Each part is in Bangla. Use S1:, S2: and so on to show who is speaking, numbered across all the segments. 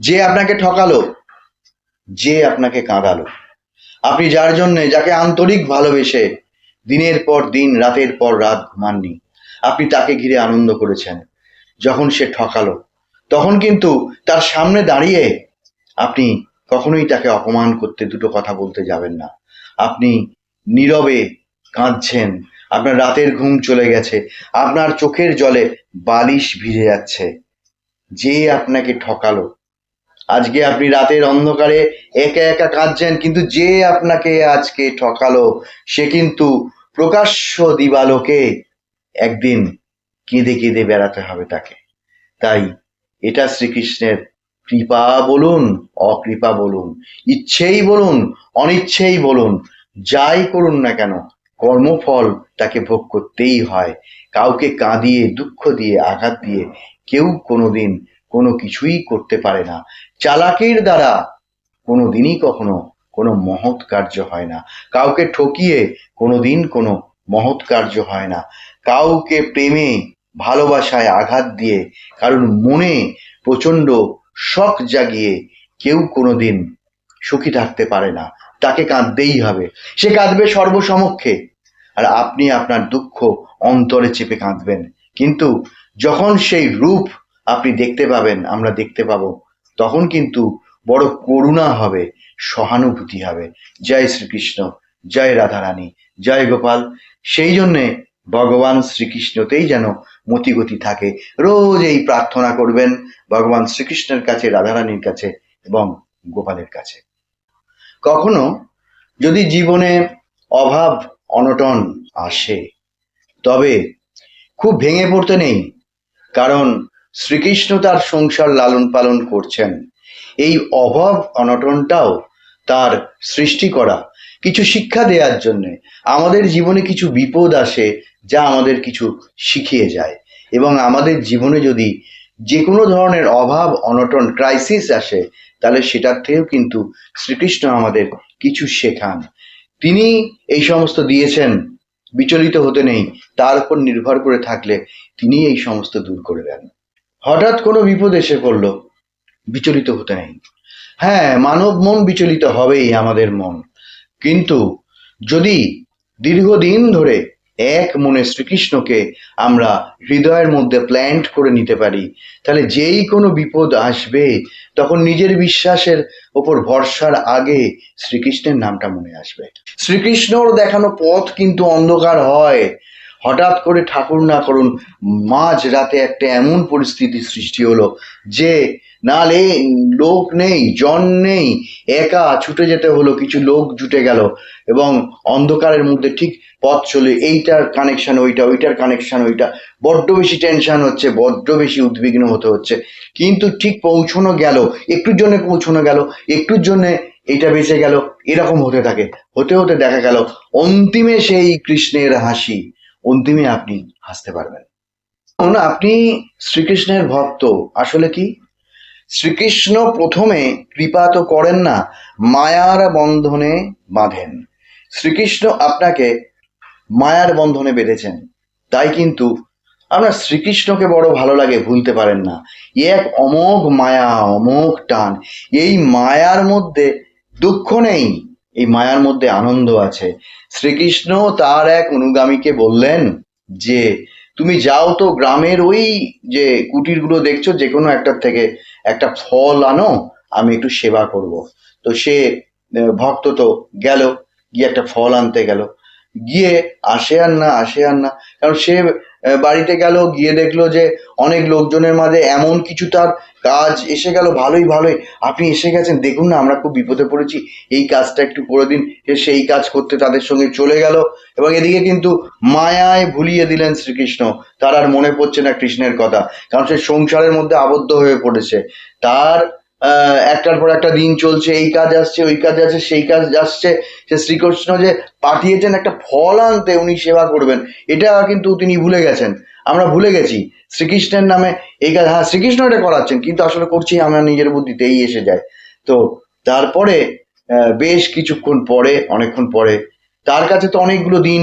S1: যে আপনাকে ঠকালো, যে আপনাকে কাঁদালো, আপনি যার জন্যে, যাকে আন্তরিক ভালোবেসে দিনের পর দিন, রাতের পর রাত ঘুমাননি, আপনি তাকে ঘিরে আনন্দ করেছেন, যখন সে ঠকালো তখন কিন্তু তার সামনে দাঁড়িয়ে আপনি কখনোই তাকে অপমান করতে দুটো কথা বলতে যাবেন না। আপনি নীরবে কাঁদছেন, আপনার রাতের ঘুম চলে গেছে, আপনার চোখের জলে বালিশ ভিজে যাচ্ছে। যে আপনাকে ঠকালো, আজকে আপনি রাতের অন্ধকারে একা একা কাঁদছেন, কিন্তু যে আপনাকে আজকে ঠকালো সে কিন্তু প্রকাশ্য দিবালোকে একদিন কেঁদে কেঁদে বেড়াতে হবে তাকে। তাই এটা শ্রীকৃষ্ণের কৃপা বলুন, অকৃপা বলুন, ইচ্ছেই বলুন, অনিচ্ছেই বলুন, যাই করুন না কেন, কর্মফল তাকে ভোগ করতেই হয়। কাউকে কাঁদিয়ে, দুঃখ দিয়ে, আঘাত দিয়ে কেউ কোনোদিন কোনো কিছুই করতে পারে না। চালাকির দ্বারা কোনোদিনই কখনো কোনো মহৎ কার্য হয় না। কাউকে ঠকিয়ে কোনোদিন কোনো মহৎ কার্য হয় না। কাউকে প্রেমে, ভালোবাসায় আঘাত দিয়ে, কারণ মনে প্রচন্ড শখ জাগিয়ে কেউ কোনোদিন সুখী থাকতে পারে না। তাকে কাঁদতেই হবে, সে কাঁদবে সর্বসমক্ষে, আর আপনি আপনার দুঃখ অন্তরে চেপে কাঁদবেন। কিন্তু যখন সেই রূপ আপনি দেখতে পাবেন, আমরা দেখতে পাবো, তখন কিন্তু বড় করুণা হবে, সহানুভূতি হবে। জয় শ্রীকৃষ্ণ, জয় রাধারানী, জয় গোপাল। সেই জন্যে ভগবান শ্রীকৃষ্ণতেই যেন মতিগতি থাকে। রোজ এই প্রার্থনা করবেন ভগবান শ্রীকৃষ্ণের কাছে, রাধারানীর কাছে এবং গোপালের কাছে। কখনো যদি জীবনে অভাব অনটন আসে, তবে খুব ভেঙে পড়তে নেই, কারণ শ্রীকৃষ্ণ তার সংসার লালন পালন করছেন। এই অভাব অনটনটাও তার সৃষ্টি করা, কিছু শিক্ষা দেওয়ার জন্যে। আমাদের জীবনে কিছু বিপদ আসে যা আমাদের কিছু শিখিয়ে যায়, এবং আমাদের জীবনে যদি যে কোনো ধরনের অভাব অনটন ক্রাইসিস আসে, তাহলে সেটার থেকেও কিন্তু শ্রীকৃষ্ণ আমাদের কিছু শেখান। তিনি এই সমস্ত দিয়েছেন, বিচলিত হতে নেই, তার উপর নির্ভর করে থাকলে তিনি এই সমস্ত দূর করে দেন। হঠাৎ কোনো বিপদ এসে পড়লো, বিচলিত হতে নেই। হ্যাঁ, মানব মন বিচলিত হবেই, আমাদের মন, কিন্তু যদি দীর্ঘদিন ধরে এক মনে শ্রীকৃষ্ণকে আমরা হৃদয়ের মধ্যে প্ল্যান্ট করে নিতে পারি, তাহলে যেই কোনো বিপদ আসবে তখন নিজের বিশ্বাসের ওপর ভরসার আগে শ্রীকৃষ্ণের নামটা মনে আসবে। শ্রীকৃষ্ণর দেখানো পথ কিন্তু অন্ধকার হয়। হঠাৎ করে ঠাকুর না করুন মাঝ রাতে একটা এমন পরিস্থিতি সৃষ্টি হলো যে নালে লোক নেই, জন নেই, একা ছুটে যেতে হলো, কিছু লোক জুটে গেল এবং অন্ধকারের মধ্যে ঠিক পথ চলে, এইটার কানেকশন ওইটা, ওইটার কানেকশন ওইটা, বড্ড বেশি টেনশন হচ্ছে, বড্ড বেশি উদ্বিগ্ন হতে হচ্ছে। কিন্তু ঠিক পৌঁছানো গেল, একটুর জন্য পৌঁছানো গেল, একটুর জন্য এইটা বেঁচে গেল, এরকম হতে থাকে। হতে হতে দেখা গেল অন্তিমে সেই কৃষ্ণের হাসি, অন্তিমে আপনি হাসতে পারবেন। আপনি শ্রীকৃষ্ণের ভক্ত, আসলে কি শ্রীকৃষ্ণ প্রথমে কৃপা তো করেন না, মায়ার বন্ধনে বাঁধেন। শ্রীকৃষ্ণ আপনাকে মায়ার বন্ধনে বেঁধেছেন, তাই কিন্তু আপনার শ্রীকৃষ্ণকে বড় ভালো লাগে, ভুলতে পারেন না। এক অমোঘ মায়া, অমোঘ টান। এই মায়ার মধ্যে দুঃখ নেই, এই মায়ার মধ্যে আনন্দ আছে। শ্রীকৃষ্ণ তার এক অনুগামীকে বললেন যে তুমি যাও তো গ্রামের ওই যে কুটিরগুলো দেখছো, যে কোনো একটার থেকে একটা ফল আনো, আমি একটু সেবা করব। তো সে ভক্ত তো গেল, গিয়ে একটা ফল আনতে গেল, গিয়ে আসে আর না, আসে আর না, কারণ সে বাড়িতে গেল, গিয়ে দেখলো যে অনেক লোকজনের মাঝে এমন কিছু তার কাজ এসে গেল, ভালোই ভালোই, আপনি এসে গেছেন, দেখুন না আমরা খুব বিপদে পড়েছি, এই কাজটা একটু করে দিন। সেই কাজ করতে তাদের সঙ্গে চলে গেল, এবং এদিকে কিন্তু মায়ায় ভুলিয়ে দিলেন শ্রীকৃষ্ণ। তার আর মনে পড়ছে না কৃষ্ণের কথা, কারণ সে সংসারের মধ্যে আবদ্ধ হয়ে পড়েছে। তার একটার পর একটা দিন চলছে, এই কাজ আসছে, ওই কাজ আসছে, সেই কাজ আসছে। সে শ্রীকৃষ্ণ যে পাঠিয়েছেন একটা ফল আনতে, উনি সেবা করবেন, এটা কিন্তু তিনি ভুলে গেছেন। আমরা ভুলে গেছি শ্রীকৃষ্ণের নামে এই কাজ, হ্যাঁ শ্রীকৃষ্ণ এটা করাচ্ছেন, কিন্তু আসলে করছি আমরা নিজের বুদ্ধিতেই এসে যায়। তো তারপরে বেশ কিছুক্ষণ পরে, অনেকক্ষণ পরে, তার কাছে তো অনেকগুলো দিন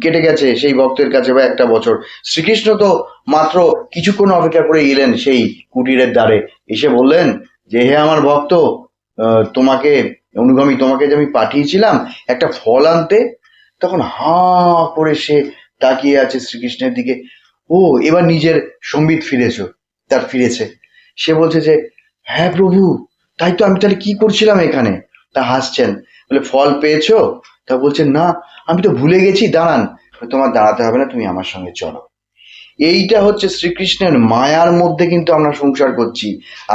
S1: কেটে গেছে, সেই ভক্তের কাছে বা একটা বছর। শ্রীকৃষ্ণ তো মাত্র কিছুক্ষণ অপেক্ষা করে এলেন সেই কুটিরের দ্বারে, এসে বললেন যে হে আমার ভক্ত, তোমাকে অনুগামী, তোমাকে যে আমি পাঠিয়েছিলাম একটা ফল আনতে। তখন হাঁ করে সে তাকিয়ে আছে শ্রীকৃষ্ণের দিকে। ও এবার নিজের সম্বিত ফিরেছে। সে বলছে যে হ্যাঁ প্রভু, তাই তো, আমি তাহলে কি করছিলাম এখানে? তা হাসছেন, বলে ফল পেয়েছো? তা বলছেন না, আমি তো ভুলে গেছি, দাঁড়ান। তোমার দাঁড়াতে হবে না, তুমি আমার সঙ্গে চলো। এইটা হচ্ছে শ্রীকৃষ্ণের মায়ার মধ্যে কিন্তু আমরা সংসার করছি।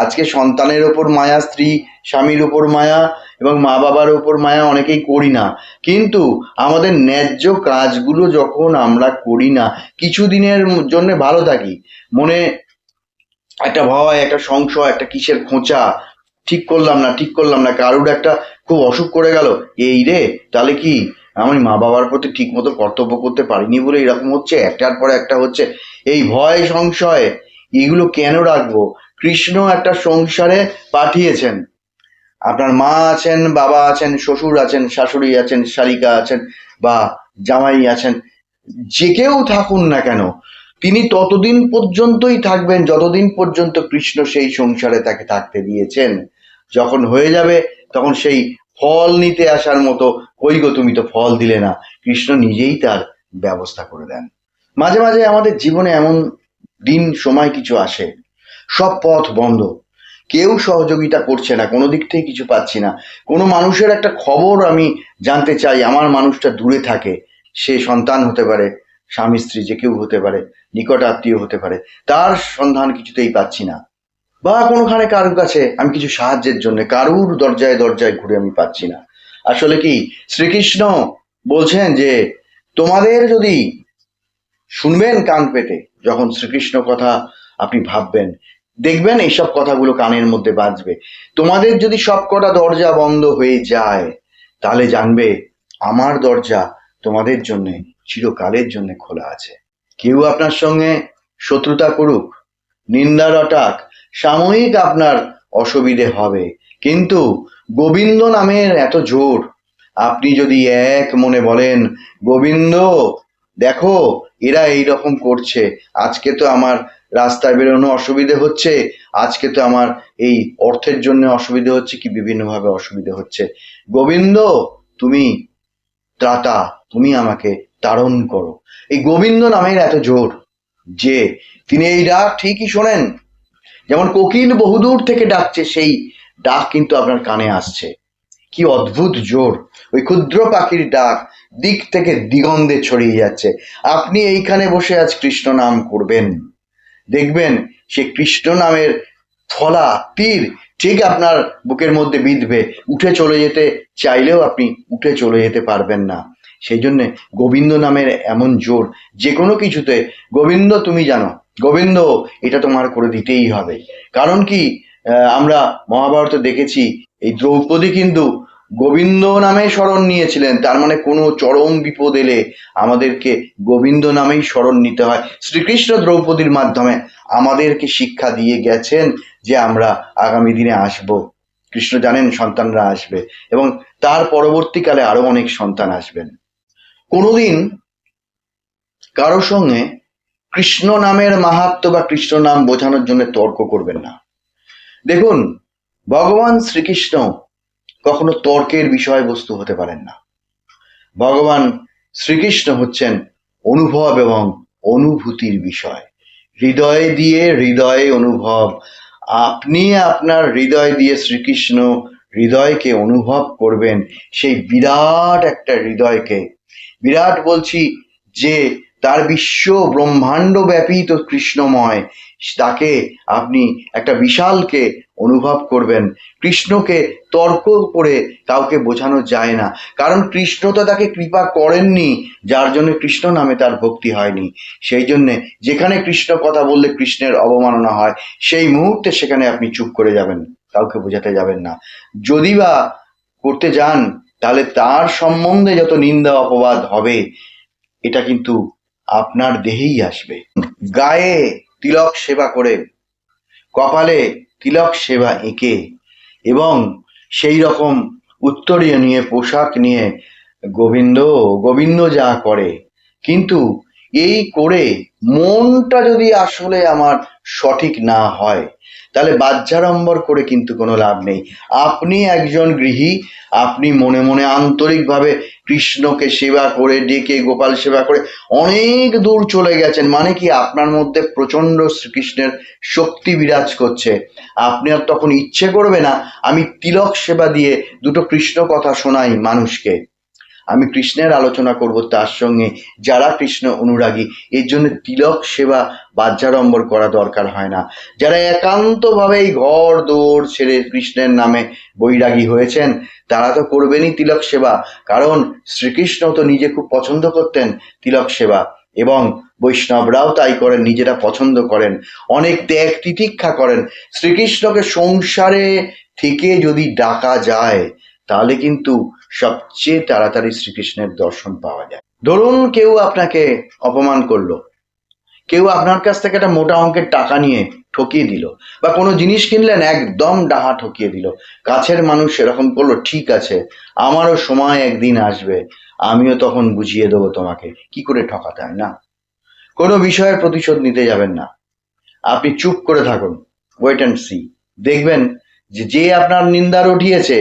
S1: আজকে সন্তানের ওপর মায়া, স্ত্রী স্বামীর ওপর মায়া এবং মা বাবার ওপর মায়া অনেকেই করি না। কিন্তু আমাদের ন্যায্য কাজগুলো যখন আমরা করি না, কিছুদিনের জন্য ভালো থাকি, মনে একটা ভয়, একটা সংশয়, একটা কিসের খোঁচা, ঠিক করলাম না, কারুর একটা খুব অসুখ করে গেল, এই রে, তাহলে কি আমি মা বাবার প্রতি ঠিক মতো কর্তব্য করতে পারিনি বলে এরকম হচ্ছে, একটার পর একটা হচ্ছে। এই ভয় সংশয় এগুলো কেন রাখবো? কৃষ্ণ একটা সংসারে পাঠিয়েছেন। আপনার মা আছেন, বাবা আছেন, শ্বশুর আছেন, শাশুড়ি আছেন, শালিকা আছেন, বা জামাই আছেন, যে কেউ থাকুন না কেন, তিনি ততদিন পর্যন্তই থাকবেন যতদিন পর্যন্ত কৃষ্ণ সেই সংসারে তাকে থাকতে দিয়েছেন। যখন হয়ে যাবে তখন সেই ফল নিতে আসার মতো, কই গো তুমি তো ফল দিলে না, কৃষ্ণ নিজেই তার ব্যবস্থা করে দেন। মাঝে মাঝে আমাদের জীবনে এমন দিন সময় কিছু আসে, সব পথ বন্ধ, কেউ সহযোগিতা করছে না, কোনো দিক থেকে কিছু পাচ্ছি না। কোনো মানুষের একটা খবর আমি জানতে চাই, আমার মানুষটা দূরে থাকে, সে সন্তান হতে পারে, স্বামী স্ত্রী যে কেউ হতে পারে, নিকট আত্মীয় হতে পারে, তার সন্ধান কিছুতেই পাচ্ছি না। বা কোনোখানে কারোর কাছে আমি কিছু সাহায্যের জন্য কারুর দরজায় দরজায় ঘুরে আমি পাচ্ছি না। আসলে কি, শ্রীকৃষ্ণ বলছেন যে তোমাদের যদি শুনবেন কান পেতে, যখন শ্রীকৃষ্ণ কথা আপনি ভাববেন, দেখবেন এইসব কথাগুলো কানের মধ্যে বাজবে। তোমাদের যদি সব কটা দরজা বন্ধ হয়ে যায়, তাহলে জানবে আমার দরজা তোমাদের জন্য চিরকালের জন্য খোলা আছে। কেউ আপনার সঙ্গে শত্রুতা করুক, নিন্দা রটাক, সাময়িক আপনার অসুবিধে হবে, কিন্তু গোবিন্দ নামের এত জোর। আপনি যদি এক মনে বলেন, গোবিন্দ দেখো এরা এই রকম করছে, আজকে তো আমার রাস্তায় বেরোনো অসুবিধে হচ্ছে, আজকে তো আমার এই অর্থের জন্য অসুবিধে হচ্ছে, কি বিভিন্নভাবে অসুবিধে হচ্ছে, গোবিন্দ তুমি ত্রাতা, তুমি আমাকে তাড়ন করো। এই গোবিন্দ নামের এত জোর যে তিনি এই ডাক ঠিকই শোনেন, যেমন কোকিল বহুদূর থেকে ডাকছে, সেই ডাক কিন্তু আপনার কানে আসছে। কি অদ্ভুত জোর! ওই ক্ষুদ্র পাখির ডাক দিক থেকে দিগন্ধে ছড়িয়ে যাচ্ছে। আপনি এইখানে বসে আজ কৃষ্ণ নাম করবেন, দেখবেন সে কৃষ্ণ নামের ফলা তীর ঠিক আপনার বুকের মধ্যে বিঁধবে, উঠে চলে যেতে চাইলেও আপনি উঠে চলে যেতে পারবেন না। সেই জন্যে গোবিন্দ নামের এমন জোর, যে কোনো কিছুতে গোবিন্দ তুমি জানো, গোবিন্দ এটা তোমার করে দিতেই হবে। কারণ কি, আমরা মহাভারতে দেখেছি এই দ্রৌপদী কিন্তু গোবিন্দ নামে শরণ নিয়েছিলেন, তার মানে কোনো চরম বিপদ এলে আমাদেরকে গোবিন্দ নামেই শরণ নিতে হয়। শ্রীকৃষ্ণ দ্রৌপদীর মাধ্যমে আমাদেরকে শিক্ষা দিয়ে গেছেন যে আমরা আগামী দিনে আসব, কৃষ্ণ জানেন সন্তানরা আসবে, এবং তার পরবর্তীকালে আরো অনেক সন্তান আসবেন। কোনোদিন কারোর সঙ্গে কৃষ্ণ নামের মাহাত্ম্য বা কৃষ্ণ নাম বোঝানোর জন্য তর্ক করবেন না। দেখুন, ভগবান শ্রীকৃষ্ণ কখনো তর্কের বিষয়বস্তু হতে পারেন না। ভগবান শ্রীকৃষ্ণ হচ্ছেন অনুভব এবং অনুভূতির বিষয়, হৃদয় দিয়ে হৃদয়ে অনুভব। আপনি আপনার হৃদয় দিয়ে শ্রীকৃষ্ণ হৃদয়কে অনুভব করবেন, সেই বিরাট একটা হৃদয়কে, বিরাট বলছি যে তার বিশ্ব ব্রহ্মাণ্ড ব্যাপী তো কৃষ্ণময়, তাকে আপনি একটা বিশালকে অনুভব করবেন। কৃষ্ণকে তর্ক করে কাউকে বোঝানো যায় না, কারণ কৃষ্ণ তো তাকে কৃপা করেননি, যার জন্য কৃষ্ণ নামে তার ভক্তি হয়নি। সেই জন্যে যেখানে কৃষ্ণ কথা বললে কৃষ্ণের অবমাননা হয়, সেই মুহূর্তে সেখানে আপনি চুপ করে যাবেন, কাউকে বোঝাতে যাবেন না। যদি বা করতে যান, তাহলে তার সম্বন্ধে যত নিন্দা অপবাদ হবে, এটা কিন্তু আপনার দেহেই আসবে। গায়ে তিলক সেবা করে, কপালে তিলক সেবা এঁকে, এবং সেই রকম উত্তরীয় নিয়ে, পোশাক নিয়ে গোবিন্দ গোবিন্দ যা করে, কিন্তু এই করে মনটা যদি আসলে আমার সঠিক না হয়, তাহলে বাহ্যাড়ম্বর করে কিন্তু কোনো লাভ নেই। আপনি একজন গৃহী, আপনি মনে মনে আন্তরিকভাবে কৃষ্ণকে সেবা করে, ডেকে গোপাল সেবা করে অনেক দূর চলে গেছেন, মানে কি আপনার মধ্যে প্রচন্ড শ্রীকৃষ্ণের শক্তি বিরাজ করছে। আপনি আর তখন ইচ্ছে করবে না আমি তিলক সেবা দিয়ে দুটো কৃষ্ণ কথা শোনাই মানুষকে, আমি কৃষ্ণের আলোচনা করব তার সঙ্গে যারা কৃষ্ণ অনুরাগী। এর জন্য তিলক সেবা বাহ্যাড়ম্বর করা দরকার হয় না। যারা একান্তভাবে এই ঘর দৌড় ছেড়ে কৃষ্ণের নামে বৈরাগী হয়েছেন তারা তো করবেনই তিলক সেবা, কারণ শ্রীকৃষ্ণ তো নিজে খুব পছন্দ করতেন তিলক সেবা, এবং বৈষ্ণবরাও তাই করেন, নিজেরা পছন্দ করেন, অনেক ত্যাগ তিতিক্ষা করেন। শ্রীকৃষ্ণকে সংসারে থেকে যদি ডাকা যায় তাহলে কিন্তু সবচেয়ে তাড়াতাড়ি শ্রীকৃষ্ণের দর্শন পাওয়া যায়। ধরুন কেউ আপনাকে অপমান করলো, কেউ আপনার কাছ থেকে একটা মোটা অঙ্কের টাকা নিয়ে ঠকিয়ে দিল, বা কোনো জিনিস কিনলেন একদম ডাহা ঠকিয়ে দিল, কাছের মানুষ এরকম করলো, ঠিক আছে আমারও সময় একদিন আসবে, আমিও তখন বুঝিয়ে দেবো তোমাকে কি করে ঠকাতে হয়। না, কোনো বিষয়ের প্রতিশোধ নিতে যাবেন না, আপনি চুপ করে থাকুন, ওয়েট অ্যান্ড সি। দেখবেন যে যে আপনার নিন্দা রটিয়েছে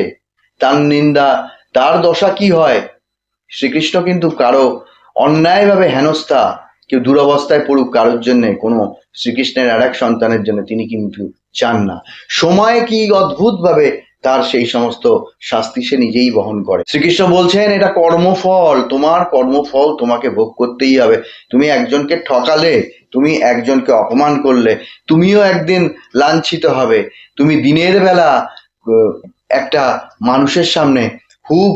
S1: তার নিন্দা, তার দশা কি হয়। শ্রীকৃষ্ণ কিন্তু কারো অন্যায়ভাবে হেনস্থা, কেউ দুরবস্থায় পড়ুক কারোর জন্য, কোনো শ্রীকৃষ্ণের আর এক সন্তানের জন্য তিনি কিন্তু চান না। সময় কি অদ্ভুতভাবে তার সেই সমস্ত শাস্তি সে নিজেই বহন করে। শ্রীকৃষ্ণ বলছেন এটা কর্মফল, তোমার কর্মফল তোমাকে ভোগ করতেই হবে। তুমি একজনকে ঠকালে, তুমি একজনকে অপমান করলে, তুমিও একদিন লাঞ্ছিত হবে। তুমি দিনের বেলা একটা মানুষের সামনে খুব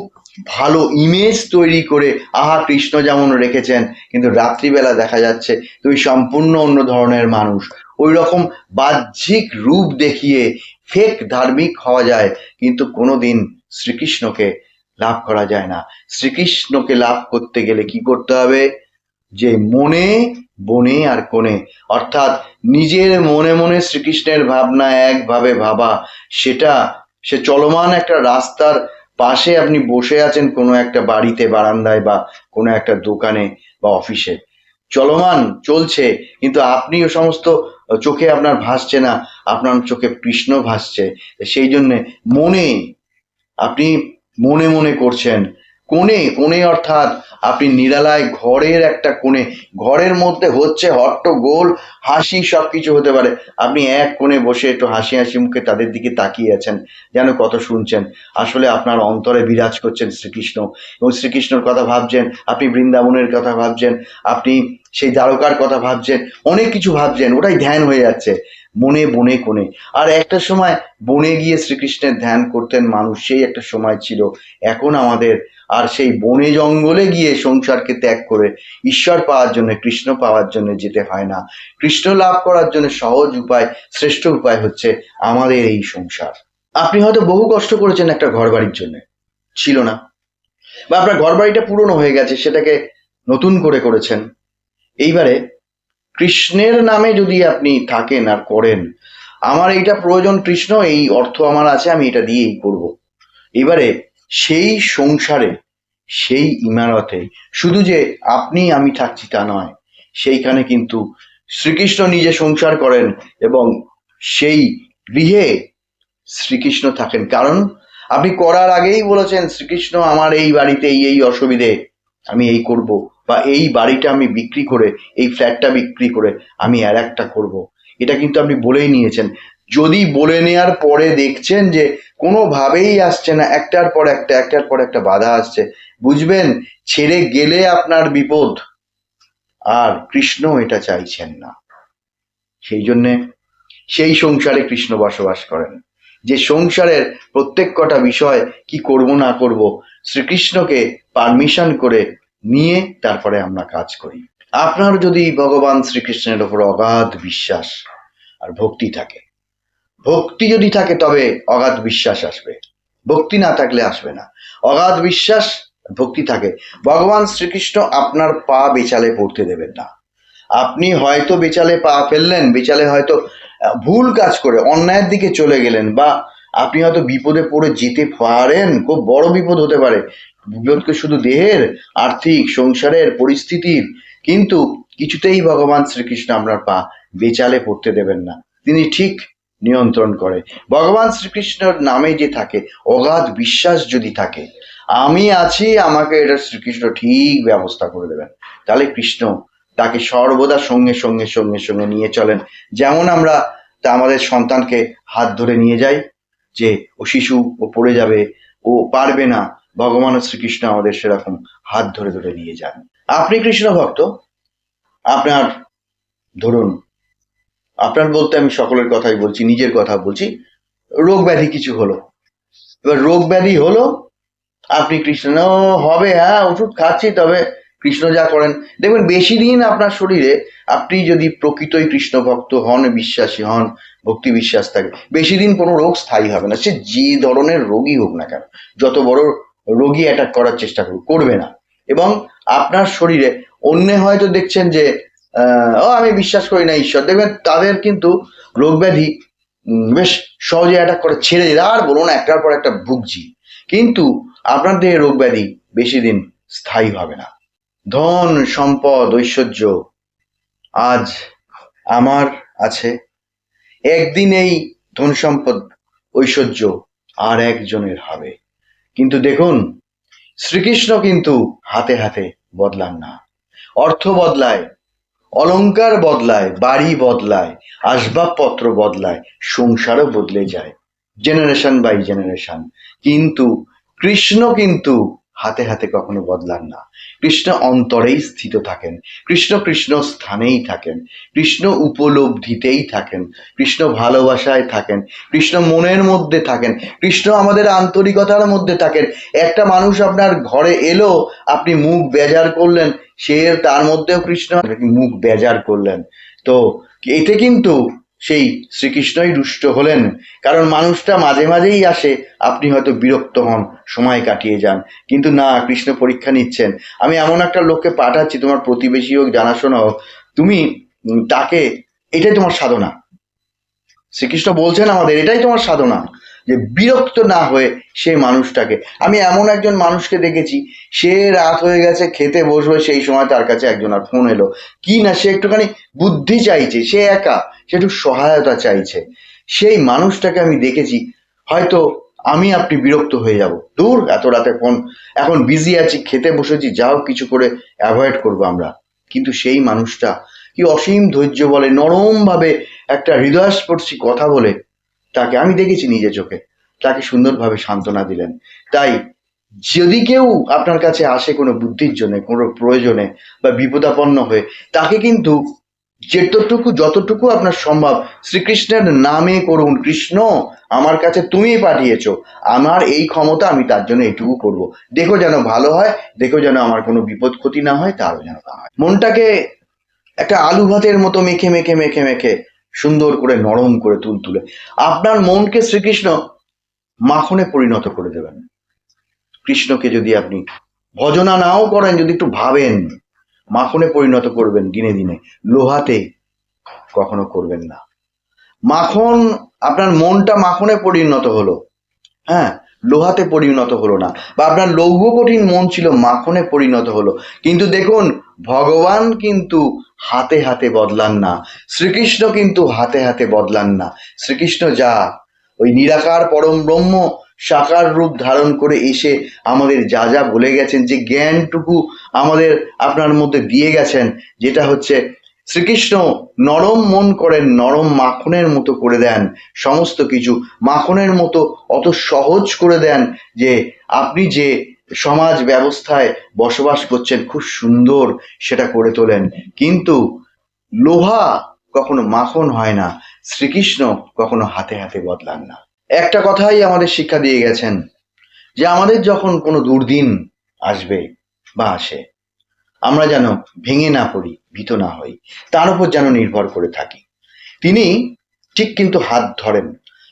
S1: ভালো ইমেজ তৈরি করে আহা কৃষ্ণ যেমন রেখেছেন, কিন্তু রাত্রিবেলা দেখা যাচ্ছে তুমি সম্পূর্ণ অন্য ধরনের মানুষ। ওই রকম বাহ্যিক রূপ দেখিয়ে ফেক ধার্মিক হওয়া যায়, কিন্তু কোনোদিন শ্রীকৃষ্ণকে লাভ করা যায় না। শ্রীকৃষ্ণকে লাভ করতে গেলে কি করতে হবে, যে মনে বনে আর কোণে, অর্থাৎ নিজের মনে মনে শ্রীকৃষ্ণের ভাবনা একভাবে ভাবা, সেটা সে চলমান একটা রাস্তার পাশে আপনি বসে আছেন কোনো একটা বাড়িতে বারান্দায় বা কোনো একটা দোকানে বা অফিসে, চলমান চলছে, কিন্তু আপনি ও সমস্ত চোখে আপনার ভাসছে না, আপনার চোখে কৃষ্ণ ভাসছে। সেই জন্যে মনে, আপনি মনে মনে করছেন। কোণে, কোণে অর্থাৎ আপনি নিরালায় ঘরের একটা কোণে, ঘরের মধ্যে হচ্ছে হট্টগোল, হাসি সবকিছু হতে পারে, আপনি এক কোণে বসে একটু হাসি হাসি মুখে তাদের দিকে তাকিয়ে আছেন, যেন কত শুনছেন, আসলে আপনার অন্তরে বিরাজ করছেন শ্রীকৃষ্ণ, এবং শ্রীকৃষ্ণর কথা ভাবছেন, আপনি বৃন্দাবনের কথা ভাবছেন, আপনি সেই দ্বারকার কথা ভাবছেন, অনেক কিছু ভাবছেন, ওটাই ধ্যান হয়ে যাচ্ছে মনে বনে কোণে। আর একটা সময় বনে গিয়ে শ্রীকৃষ্ণের ধ্যান করতেন মানুষ, সেই একটা সময় ছিল। এখন আমাদের আর সেই বনে জঙ্গলে গিয়ে সংসারকে ত্যাগ করে ঈশ্বর পাওয়ার জন্য, কৃষ্ণ পাওয়ার জন্য যেতে হয় না। কৃষ্ণ লাভ করার জন্য সহজ উপায়, শ্রেষ্ঠ উপায় হচ্ছে আমাদের এই সংসার। আপনি হয়তো বহু কষ্ট করেছেন একটা ঘর বাড়ির জন্য, ছিল না, বা আপনার ঘর বাড়িটা পুরনো হয়ে গেছে, সেটাকে নতুন করে করেছেন। এইবারে কৃষ্ণের নামে যদি আপনি থাকেন আর করেন, আমার এইটা প্রয়োজন কৃষ্ণ, এই অর্থ আমার আছে, আমি এটা দিয়েই করব। এবারে সেই সংসারে, সেই ইমারতে শুধু যে আপনি আমি থাকছি তা নয়, সেইখানে কিন্তু শ্রীকৃষ্ণ নিজে সংসার করেন, এবং সেই গৃহে শ্রীকৃষ্ণ থাকেন। কারণ আপনি করার আগেই বলেছেন শ্রীকৃষ্ণ আমার এই বাড়িতে এই এই অসুবিধে, আমি এই করব, বা এই বাড়িটা আমি বিক্রি করে, এই ফ্ল্যাটটা বিক্রি করে আমি আর একটা করব, এটা কিন্তু আপনি বলেই নিয়েছেন। যদি বলে নেওয়ার পরে দেখছেন যে কোনোভাবেই আসছে না, একটার পর একটা, একটার পর একটা বাধা আসছে, বুঝবেন ছেড়ে গেলে আপনার বিপদ, আর কৃষ্ণ এটা চাইছেন না। সেই জন্যে সেই সংসারে কৃষ্ণ বসবাস করেন, যে সংসারের প্রত্যেক কটা বিষয় কি করব না করব শ্রীকৃষ্ণকে পারমিশন করে নিয়ে তারপরে আমরা কাজ করি। আপনার যদি ভগবান শ্রীকৃষ্ণের ওপর অগাধ বিশ্বাস আর ভক্তি থাকে, ভক্তি যদি থাকে তবে অগাধ বিশ্বাস আসবে, ভক্তি না থাকলে আসবে না। অগাধ বিশ্বাস ভক্তি থাকে, ভগবান শ্রীকৃষ্ণ আপনার পা বেচালে পড়তে দেবেন না। আপনি হয়তো বেচালে পা ফেললেন, বেচালে হয়তো ভুল কাজ করে অন্যায়ের দিকে চলে গেলেন, বা আপনি হয়তো বিপদে পড়ে যেতে পারেন, খুব বড় বিপদ হতে পারে। বিপদকে শুধু দেহের, আর্থিক, সংসারের, পরিস্থিতির, কিন্তু কিছুতেই ভগবান শ্রীকৃষ্ণ আপনার পা বেচালে পড়তে দেবেন না, তিনি ঠিক নিয়ন্ত্রণ করে। ভগবান শ্রীকৃষ্ণর নামে যে থাকে অগাধ বিশ্বাস যদি থাকে, আমি আছি, আমাকে এটা শ্রীকৃষ্ণ ঠিক ব্যবস্থা করে দেবেন, তাহলে কৃষ্ণ তাকে সর্বদা সঙ্গে সঙ্গে সঙ্গে সঙ্গে নিয়ে চলেন। যেমন আমরা তা আমাদের সন্তানকে হাত ধরে নিয়ে যাই, যে ও শিশু, ও পড়ে যাবে, ও পারবে না, ভগবান শ্রীকৃষ্ণ আমাদের সেরকম হাত ধরে ধরে নিয়ে যান। আপনি কৃষ্ণ ভক্ত, আপনার ধরুন, আপনার বলতে আমি সকলের কথাই বলছি, নিজের কথা বলছি, রোগ ব্যাধি কিছু হলো, এবার রোগ ব্যাধি হলো, আপনি কৃষ্ণ হবে, হ্যাঁ ওষুধ খাচ্ছি, তবে কৃষ্ণ যা করেন দেখবেন বেশি দিন আপনার শরীরে, আপনি যদি প্রকৃতই কৃষ্ণ ভক্ত হন, বিশ্বাসী হন, ভক্তি বিশ্বাস থাকে, বেশি দিন কোনো রোগ স্থায়ী হবে না, সে যে ধরনের রোগই হোক না কেন, যত বড় রোগী অ্যাটাক করার চেষ্টা করবে না। এবং আপনার শরীরে অন্যে হয়তো দেখছেন যে ও আমি বিশ্বাস করি না ঈশ্বর, দেখবেন তাদের কিন্তু রোগ ব্যাধি বেশ সহজে অ্যাটাক করে ছেড়ে দিলে আর বলুন একটার পর একটা ভুগছি, কিন্তু আপনার দেহে রোগ ব্যাধি বেশি দিন স্থায়ী হবে না। ধন সম্পদ ঐশ্বর্য আজ আমার আছে, একদিন এই ধন সম্পদ ঐশ্বর্য আর একজনের হবে। কিন্তু দেখুন, শ্রীকৃষ্ণ কিন্তু হাতে হাতে বদলান না। অর্থ বদলায়, অলংকার বদলায়, বাড়ি বদলায়, আসবাবপত্র বদলায়, সংসারও বদলে যায় জেনারেশন বাই জেনারেশন, কিন্তু কৃষ্ণ কিন্তু হাতে হাতে কখনো বদলান না। কৃষ্ণ অন্তরেই স্থিত থাকেন, কৃষ্ণ কৃষ্ণ স্থানেই থাকেন, কৃষ্ণ উপলব্ধিতেই থাকেন, কৃষ্ণ ভালোবাসায় থাকেন, কৃষ্ণ মনের মধ্যে থাকেন, কৃষ্ণ আমাদের আন্তরিকতার মধ্যে থাকেন। একটা মানুষ আপনার ঘরে এলো, আপনি মুখ বেজার করলেন, সে তার মধ্যেও কৃষ্ণ, মুখ বেজার করলেন, তো এতে কিন্তু সেই শ্রীকৃষ্ণই রুষ্ট হলেন। কারণ মানুষটা মাঝে মাঝেই আসে, আপনি হয়তো বিরক্ত হন, সময় কাটিয়ে যান, কিন্তু না, কৃষ্ণ পরীক্ষা নিচ্ছেন। আমি এমন একটা লোককে পাঠাচ্ছি, তোমার প্রতিবেশী হোক, জানাশোনা হোক, তুমি তাকে, এটাই তোমার সাধনা। শ্রীকৃষ্ণ বলছেন আমাদের এটাই তোমার সাধনা, যে বিরক্ত না হয়ে সেই মানুষটাকে। আমি এমন একজন মানুষকে দেখেছি, সে রাত হয়ে গেছে, খেতে বসবে, সেই সময় তার কাছে একজন আর ফোন এলো, কি না সে একটুখানি বুদ্ধি চাইছে, সে একা, সে একটু সহায়তা চাইছে, সেই মানুষটাকে আমি দেখেছি। হয়তো আমি আপনি বিরক্ত হয়ে যাব, দূর এত রাতে ফোন, এখন বিজি আছি, খেতে বসেছি, যাও কিছু করে অ্যাভয়েড করবো আমরা। কিন্তু সেই মানুষটা কি অসীম ধৈর্য বলে, নরম ভাবে একটা হৃদয়স্পর্শী কথা বলে, তাকে আমি দেখেছি নিজে চোখে, তাকে সুন্দরভাবে সান্ত্বনা দিলেন। তাই যদি কেউ আপনার কাছে আসে কোনো বুদ্ধির জন্য, কোনো প্রয়োজনে বা বিপদাপন্ন হয়ে, তাকে কিন্তু যতটুকু আপনার সম্ভব শ্রীকৃষ্ণের নামে করুন। কৃষ্ণ আমার কাছে তুমি পাঠিয়েছো, আমার এই ক্ষমতা, আমি তার জন্য এইটুকু করব, দেখো যেন ভালো হয়, দেখো যেন আমার কোনো বিপদ ক্ষতি না হয়, তারও যেন না হয়। মনটাকে একটা আলু ভাতের মতো মেখে মেখে মেখে মেখে সুন্দর করে নরম করে তুলতুলে আপনার মনকে শ্রীকৃষ্ণ মাখনে পরিণত করে দেবেন। কৃষ্ণকে যদি আপনি ভজনা নাও করেন, যদি একটু ভাবেন, মাখনে পরিণত করবেন দিনে দিনে, লোহাতে কখনো করবেন না। মাখন, আপনার মনটা মাখনে পরিণত হলো, হ্যাঁ, লোহাতে পরিণত হলো না, বা আপনার লৌহ কঠিন মন ছিল, মাখনে পরিণত হলো। কিন্তু দেখুন, ভগবান কিন্তু হাতে হাতে বদলান না, শ্রীকৃষ্ণ কিন্তু হাতে হাতে বদলান না। শ্রীকৃষ্ণ যা ওই নিরাকার পরম ব্রহ্ম সাকার রূপ ধারণ করে এসে আমাদের যা যা বলে গেছেন, যে জ্ঞানটুকু আমাদের আপনার মধ্যে দিয়ে গেছেন, যেটা হচ্ছে শ্রীকৃষ্ণ নরম মন করেন, নরম মাখনের মতো করে দেন, সমস্ত কিছু মাখনের মতো অত সহজ করে দেন, যে আপনি যে সমাজ ব্যবস্থায় বসবাস করছেন খুব সুন্দর সেটা করে তোলেন। কিন্তু লোহা কখনো মাখন হয় না, শ্রীকৃষ্ণ কখনো হাতে হাতে বদলান না। একটা কথাই আমাদের শিক্ষা দিয়ে গেছেন, যে আমাদের যখন কোনো দুর্দিন আসবে বা আসে, আমরা যেন ভেঙে না পড়ি, ভীত না হই, তার উপর যেন নির্ভর করে থাকি। তিনি ঠিক কিন্তু হাত ধরেন,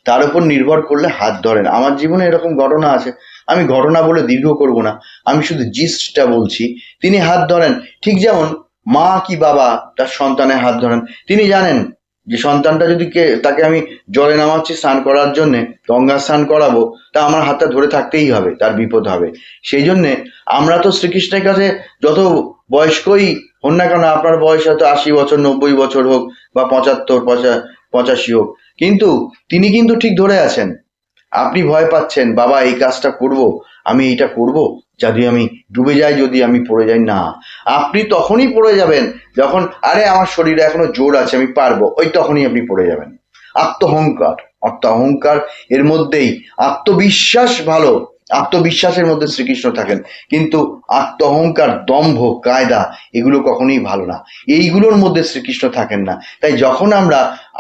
S1: তার উপর নির্ভর করলে হাত ধরেন। আমার জীবনে এরকম ঘটনা আছে, আমি ঘটনা বলে দীর্ঘ করব না, আমি শুধু জিস্টটা বলছি। তিনি হাত ধরেন, ঠিক যেমন মা কি বাবা তার সন্তানের হাত ধরেন। তিনি জানেন যে সন্তানটা যদি তাকে আমি জলে নামাচ্ছি স্নান করার জন্য, গঙ্গা স্নান করাবো, তা আমার হাতটা ধরে থাকতেই হবে, তার বিপদ হবে। সেই জন্যে আমরা তো শ্রীকৃষ্ণের কাছে যত বয়স্কই হন না কেন, আপনার বয়স হয়তো 80 বছর, 90 বছর হোক, বা 75, 85 হোক, কিন্তু তিনি কিন্তু ঠিক ধরে আছেন। আপনি ভয় পাচ্ছেন, বাবা এই কাজটা করব, আমি এইটা করব, যদি আমি ডুবে যাই, যদি আমি পড়ে যাই, না, আপনি তখনই পড়ে যাবেন যখন আরে আমার শরীরে এখনো জোর আছে, আমি পারবো, ওই তখনই আপনি পড়ে যাবেন। আত্মহংকার, অহংকার এর মধ্যেই আত্মবিশ্বাস ভালো, আত্মবিশ্বাসের মধ্যে শ্রীকৃষ্ণ থাকেন, কিন্তু আত্মহংকার, দম্ভ, কায়দা এগুলো কখনোই ভালো না, এইগুলোর মধ্যে শ্রীকৃষ্ণ থাকেন না। তাই যখন আমরা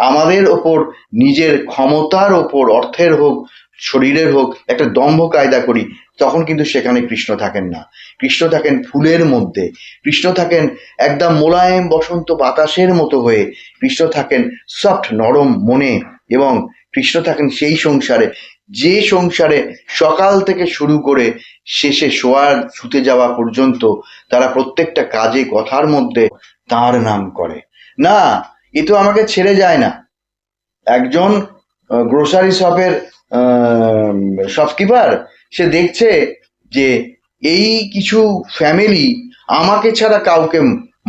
S1: আমাদের ওপর, নিজের ক্ষমতার ওপর, অর্থের হোক, শরীরের হোক, একটা দম্ভ কায়দা করি, তখন কিন্তু সেখানে কৃষ্ণ থাকেন না। কৃষ্ণ থাকেন ফুলের মধ্যে, কৃষ্ণ থাকেন একদম মোলায়েম বসন্ত বাতাসের মতো হয়ে, কৃষ্ণ থাকেন সফট, নরম মনে, এবং কৃষ্ণ থাকেন সেই সংসারে, যে সংসারে সকাল থেকে শুরু করে শেষে শোয়ার শুতে যাওয়া পর্যন্ত তারা প্রত্যেকটা কাজে কথার মধ্যে তার নাম করে। না, এ তো আমাকে ছেড়ে যায় না। একজন গ্রোসারি শপের শপকিপার, সে দেখছে যে এই কিছু ফ্যামিলি আমাকে ছাড়া কাউকে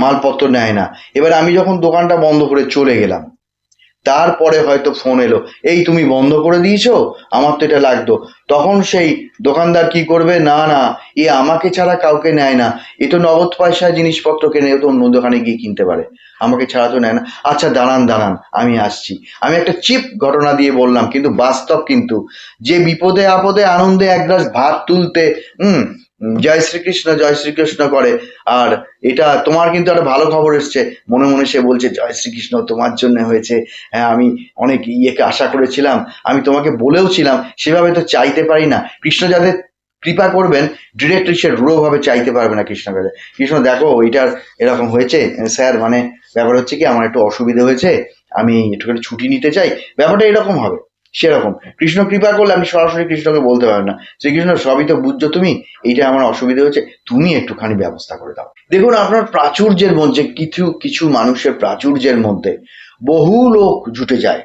S1: মালপত্র নেয় না। এবার আমি যখন দোকানটা বন্ধ করে চলে গেলাম, তারপরে হয়তো ফোন এলো, এই তুমি বন্ধ করে দিয়েছো, আমার তো এটা লাগতো। তখন সেই দোকানদার কি করবে, না না, এ আমাকে ছাড়া কাউকে নেয় না, এ তো নগদ পয়সায় জিনিসপত্র কেনে, ও তো অন্য দোকানে গিয়ে কিনতে পারে, আমাকে ছাড়া তো নেয় না। আচ্ছা দাঁড়ান দাঁড়ান, আমি আসছি। আমি একটা চিপ ঘটনা দিয়ে বললাম, কিন্তু বাস্তব, কিন্তু যে বিপদে আপদে আনন্দে এক গ্লাস ভাত তুলতে জয় শ্রীকৃষ্ণ জয় শ্রীকৃষ্ণ করে, আর এটা তোমার কিন্তু একটা ভালো খবর এসছে, মনে মনে সে বলছে জয় শ্রীকৃষ্ণ তোমার জন্য হয়েছে, হ্যাঁ আমি অনেক ইয়েকে আশা করেছিলাম, আমি তোমাকে বলেও ছিলাম, সেভাবে তো চাইতে পারি না। কৃষ্ণ যাদের কৃপা করবেন, ডিরেক্টলি সে রূঢ়ভাবে চাইতে পারবে না কৃষ্ণ কাছে, কৃষ্ণ দেখো ওইটার এরকম হয়েছে স্যার, মানে ব্যাপার হচ্ছে কি আমার একটু অসুবিধা হয়েছে, আমি একটুখানি ছুটি নিতে চাই, ব্যাপারটা এরকম হবে। সেরকম কৃষ্ণ কৃপা করলে আপনি সরাসরি কৃষ্ণকে বলতে পারবেন না, শ্রীকৃষ্ণ সবই তো বুঝছো তুমি, এইটা আমার অসুবিধা হয়েছে, তুমি একটুখানি ব্যবস্থা করে দাও। দেখুন আপনার প্রাচুর্যের মধ্যে, কিছু কিছু মানুষের প্রাচুর্যের মধ্যে বহু লোক জুটে যায়,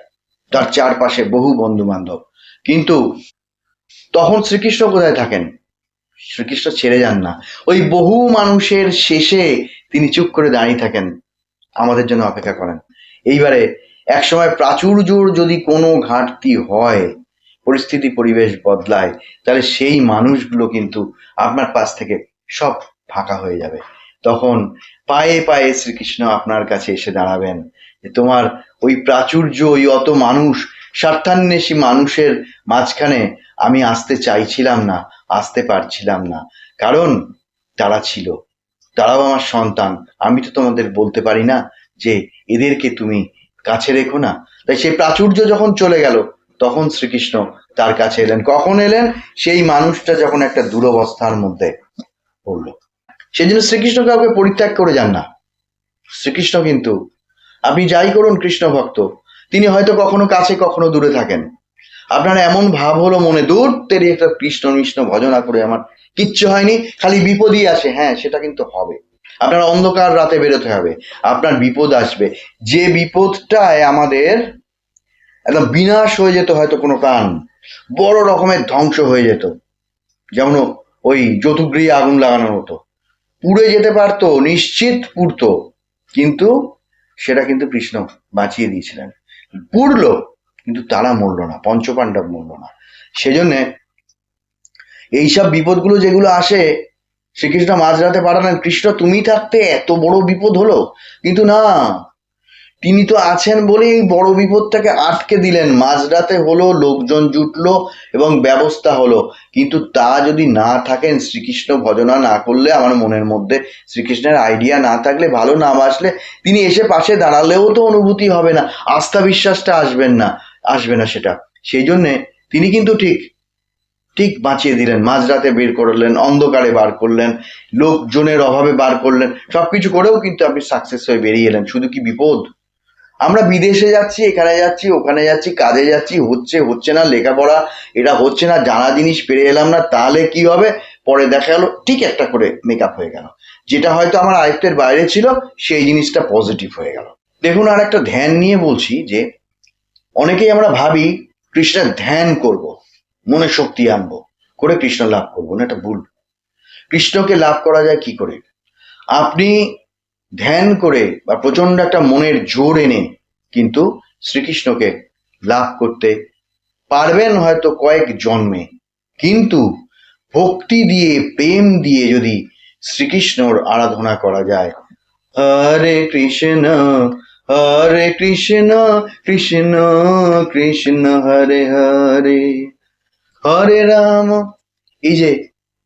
S1: তার চারপাশে বহু বন্ধু বান্ধব, কিন্তু তখন শ্রীকৃষ্ণ কোথায় থাকেন? শ্রীকৃষ্ণ ছেড়ে যান না, ওই বহু মানুষের শেষে তিনি চুপ করে দাঁড়িয়ে থাকেন, আমাদের জন্য অপেক্ষা করেন। এইবারে একসময় প্রাচুর্যর যদি কোনো ঘাটতি হয়, পরিস্থিতি পরিবেশ বদলায়, তাহলে সেই মানুষগুলো কিন্তু আপনার পাশ থেকে সব ফাঁকা হয়ে যাবে। তখন পায়ে পায়ে শ্রীকৃষ্ণ আপনার কাছে এসে দাঁড়াবেন, যে তোমার ওই প্রাচুর্য, ওই অত মানুষ, স্বার্থান্বেষী মানুষের মাঝখানে আমি আসতে চাইছিলাম না, আসতে পারছিলাম না, কারণ তারা ছিল, তারাও আমার সন্তান, আমি তো তোমাদের বলতে পারি না যে এদেরকে তুমি কাছে রেখো না। তাই সেই প্রাচুর্য যখন চলে গেল, তখন শ্রীকৃষ্ণ তার কাছে এলেন। কখন এলেন? সেই মানুষটা যখন একটা দুরবস্থার মধ্যে পড়লো। সেই জন্য শ্রীকৃষ্ণ কাউকে পরিত্যাগ করে যান না। শ্রীকৃষ্ণ কিন্তু, আপনি যাই করুন কৃষ্ণ ভক্ত, তিনি হয়তো কখনো কাছে কখনো দূরে থাকেন। আপনার এমন ভাব হলো মনে, দূর তেরি একটা কৃষ্ণ মিষ্ণ ভজনা করে আমার কিচ্ছু হয়নি, খালি বিপদই আসে, হ্যাঁ সেটা কিন্তু হবে। আপনার অন্ধকার রাতে বেরোতে হবে, আপনার বিপদ আসবে, যে বিপদটায় আমাদের একদম বিনাশ হয়ে যেত, হয়তো কোনো প্রাণ বড় রকমের ধ্বংস হয়ে যেত, যেমন ওই যতুগৃহে আগুন লাগানোর মতো পুড়ে যেতে পারতো, নিশ্চিত পুড়তো, কিন্তু সেটা কিন্তু কৃষ্ণ বাঁচিয়ে দিয়েছিলেন। পুড়লো, কিন্তু তারা মরলো না, পঞ্চপাণ্ডব মরলো না। সেজন্যে এইসব বিপদগুলো যেগুলো আসে, শ্রীকৃষ্ণ মাঝরাতে পাঠালেন, কৃষ্ণ তুমি থাকতে এত বড় বিপদ হলো, কিন্তু না, তিনি তো আছেন বলেই এই বড় বিপদটাকে আটকে দিলেন। মাঝরাতে হলো, লোকজন জুটলো এবং ব্যবস্থা হলো, কিন্তু তা যদি না থাকেন, শ্রীকৃষ্ণ ভজনা না করলে, আমার মনের মধ্যে শ্রীকৃষ্ণের আইডিয়া না থাকলে, ভালো না বাসলে, তিনি এসে পাশে দাঁড়ালেও তো অনুভূতি হবে না, আস্থা বিশ্বাসটা আসবেন না, আসবে না সেটা। সেই জন্যে তিনি কিন্তু ঠিক ঠিক বাঁচিয়ে দিলেন, মাঝরাতে বের করলেন, অন্ধকারে বার করলেন, লোকজনের অভাবে বার করলেন, সবকিছু করেও কিন্তু আপনি সাকসেস হয়ে বেরিয়ে এলেন। শুধু কি বিপদ? আমরা বিদেশে যাচ্ছি, এখানে যাচ্ছি, ওখানে যাচ্ছি, কাজে যাচ্ছি, হচ্ছে হচ্ছে না, লেখাপড়া এটা হচ্ছে না, জানা জিনিস পেরে এলাম না, তাহলে কি হবে? পরে দেখা গেল ঠিক একটা করে মেকআপ হয়ে গেল, যেটা হয়তো আমার আয়ত্তের বাইরে ছিল, সেই জিনিসটা পজিটিভ হয়ে গেল। দেখুন আর একটা ধ্যান নিয়ে বলছি, যে অনেকেই আমরা ভাবি কৃষ্ণের ধ্যান করব, মনে শক্তি আনবো, করে কৃষ্ণ লাভ করবো, না, এটা ভুল। কৃষ্ণকে লাভ করা যায় কি করে? আপনি ধ্যান করে বা প্রচন্ড একটা মনের জোর এনে কিন্তু শ্রীকৃষ্ণকে লাভ করতে পারবেন হয়তো কয়েক জন্মে, কিন্তু ভক্তি দিয়ে প্রেম দিয়ে যদি শ্রীকৃষ্ণর আরাধনা করা যায়, হরে কৃষ্ণ কৃষ্ণ কৃষ্ণ হরে হরে, হরে রাম, এই যে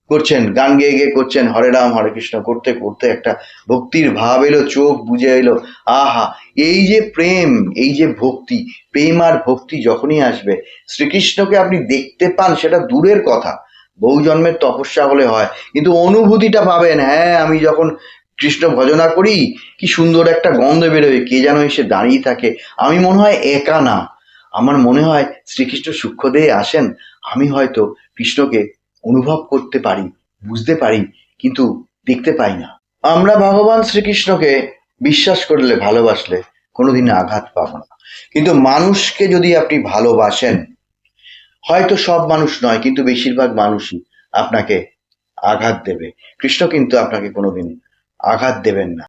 S1: করছেন, গান গেয়ে গেয়ে করছেন হরে রাম হরে কৃষ্ণ করতে করতে একটা ভক্তির ভাব এলো, চোখ বুঝে এলো, আহা, এই যে প্রেম, এই যে ভক্তি, প্রেম আর ভক্তি যখনই আসবে, শ্রীকৃষ্ণকে আপনি দেখতে পান সেটা দূরের কথা, বহু জন্মের তপস্যা হলে হয়, কিন্তু অনুভূতিটা পাবেন। হ্যাঁ, আমি যখন কৃষ্ণ ভজনা করি কি সুন্দর একটা গন্ধ বেরোয়, কে যেন এসে দাঁড়িয়ে থাকে, আমি মনে হয় একা না, আমার মনে হয় শ্রীকৃষ্ণ সূক্ষ্মদেহে আসেন, আমি হয়তো কৃষ্ণকে অনুভব করতে পারি, বুঝতে পারি, কিন্তু দেখতে পাই না। আমরা ভগবান শ্রীকৃষ্ণকে বিশ্বাস করলে, ভালোবাসলে কোনোদিন আঘাত পাবো না, কিন্তু মানুষকে যদি আপনি ভালোবাসেন, হয়তো সব মানুষ নয় কিন্তু বেশিরভাগ মানুষই আপনাকে আঘাত দেবে, কৃষ্ণ কিন্তু আপনাকে কোনোদিন আঘাত দেবেন না।